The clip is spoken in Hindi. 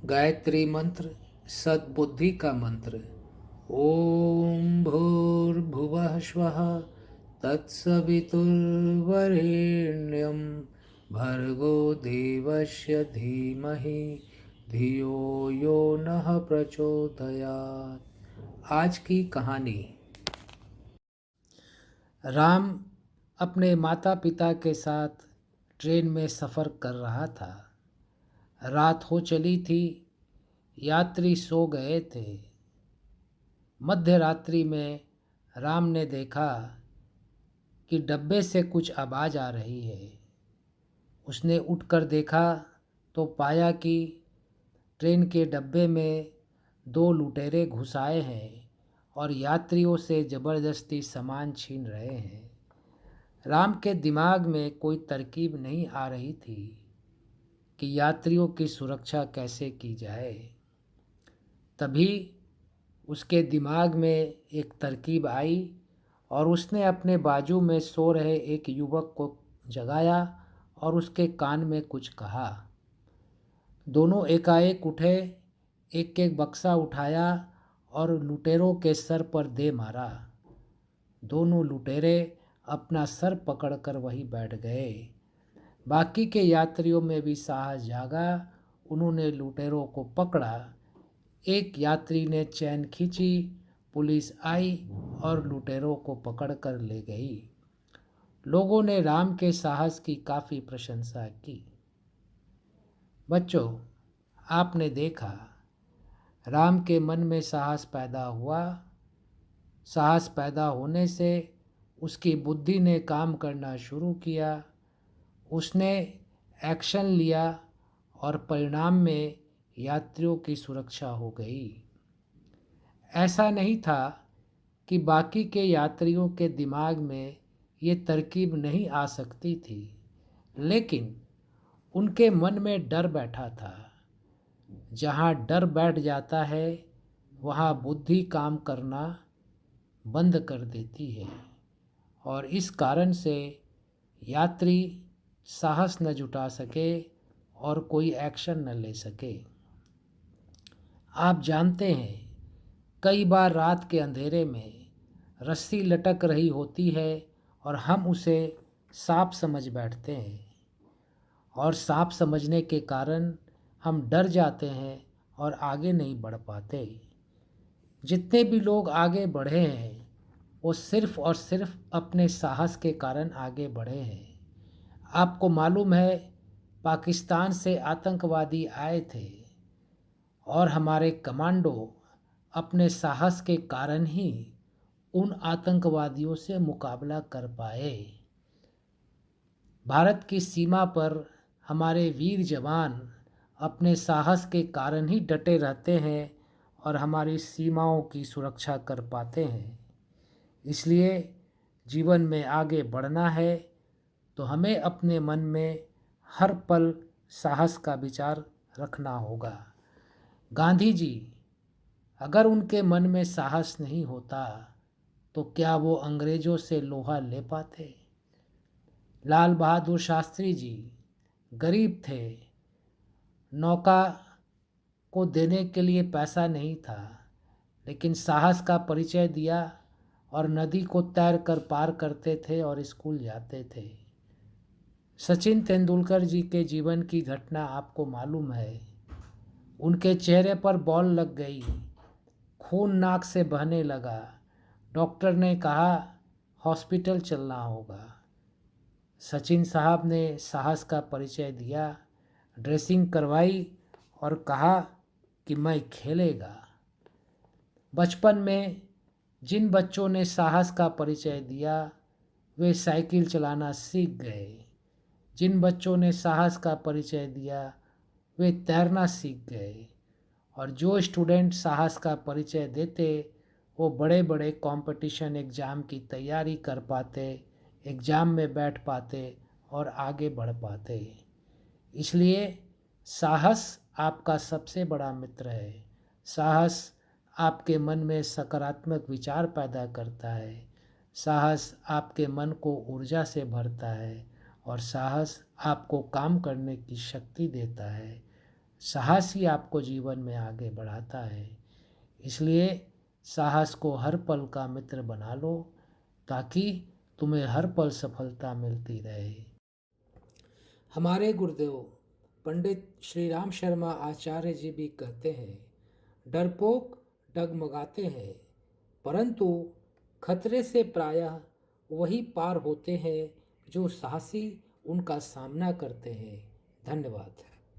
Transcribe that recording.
गायत्री मंत्र सद्बुद्धि का मंत्र। ओम भूर्भुवः स्वः तत्सवितुर्वरेण्यं भर्गो देवस्य धीमहि धियो यो नः प्रचोदयात्। आज की कहानी। राम अपने माता पिता के साथ ट्रेन में सफ़र कर रहा था। रात हो चली थी। यात्री सो गए थे। मध्य रात्रि में राम ने देखा कि डब्बे से कुछ आवाज़ आ रही है। उसने उठकर देखा तो पाया कि ट्रेन के डब्बे में दो लुटेरे घुस आए हैं और यात्रियों से ज़बरदस्ती सामान छीन रहे हैं। राम के दिमाग में कोई तरकीब नहीं आ रही थी कि यात्रियों की सुरक्षा कैसे की जाए। तभी उसके दिमाग में एक तरकीब आई और उसने अपने बाजू में सो रहे एक युवक को जगाया और उसके कान में कुछ कहा। दोनों एकाएक उठे, एक एक बक्सा उठाया और लुटेरों के सर पर दे मारा। दोनों लुटेरे अपना सर पकड़कर वहीं बैठ गए। बाकी के यात्रियों में भी साहस जागा। उन्होंने लुटेरों को पकड़ा। एक यात्री ने चैन खींची, पुलिस आई और लुटेरों को पकड़कर ले गई। लोगों ने राम के साहस की काफ़ी प्रशंसा की। बच्चों, आपने देखा राम के मन में साहस पैदा हुआ। साहस पैदा होने से उसकी बुद्धि ने काम करना शुरू किया। उसने एक्शन लिया और परिणाम में यात्रियों की सुरक्षा हो गई। ऐसा नहीं था कि बाकी के यात्रियों के दिमाग में ये तरकीब नहीं आ सकती थी, लेकिन उनके मन में डर बैठा था। जहाँ डर बैठ जाता है वहाँ बुद्धि काम करना बंद कर देती है और इस कारण से यात्री साहस न जुटा सके और कोई एक्शन न ले सके। आप जानते हैं, कई बार रात के अंधेरे में रस्सी लटक रही होती है और हम उसे सांप समझ बैठते हैं और सांप समझने के कारण हम डर जाते हैं और आगे नहीं बढ़ पाते। जितने भी लोग आगे बढ़े हैं वो सिर्फ और सिर्फ अपने साहस के कारण आगे बढ़े हैं। आपको मालूम है, पाकिस्तान से आतंकवादी आए थे और हमारे कमांडो अपने साहस के कारण ही उन आतंकवादियों से मुकाबला कर पाए। भारत की सीमा पर हमारे वीर जवान अपने साहस के कारण ही डटे रहते हैं और हमारी सीमाओं की सुरक्षा कर पाते हैं। इसलिए जीवन में आगे बढ़ना है तो हमें अपने मन में हर पल साहस का विचार रखना होगा। गांधी जी, अगर उनके मन में साहस नहीं होता तो क्या वो अंग्रेज़ों से लोहा ले पाते? लाल बहादुर शास्त्री जी गरीब थे, नौका को देने के लिए पैसा नहीं था, लेकिन साहस का परिचय दिया और नदी को तैर कर पार करते थे और स्कूल जाते थे। सचिन तेंदुलकर जी के जीवन की घटना आपको मालूम है। उनके चेहरे पर बॉल लग गई, खून नाक से बहने लगा। डॉक्टर ने कहा हॉस्पिटल चलना होगा। सचिन साहब ने साहस का परिचय दिया, ड्रेसिंग करवाई और कहा कि मैं खेलेगा। बचपन में जिन बच्चों ने साहस का परिचय दिया वे साइकिल चलाना सीख गए। जिन बच्चों ने साहस का परिचय दिया वे तैरना सीख गए और जो स्टूडेंट साहस का परिचय देते वो बड़े बड़े कंपटीशन एग्ज़ाम की तैयारी कर पाते, एग्ज़ाम में बैठ पाते और आगे बढ़ पाते। इसलिए साहस आपका सबसे बड़ा मित्र है। साहस आपके मन में सकारात्मक विचार पैदा करता है। साहस आपके मन को ऊर्जा से भरता है और साहस आपको काम करने की शक्ति देता है। साहस ही आपको जीवन में आगे बढ़ाता है। इसलिए साहस को हर पल का मित्र बना लो, ताकि तुम्हें हर पल सफलता मिलती रहे। हमारे गुरुदेव पंडित श्री राम शर्मा आचार्य जी भी कहते हैं, डरपोक डगमगाते हैं, परंतु खतरे से प्रायः वही पार होते हैं जो साहसी उनका सामना करते हैं। धन्यवाद।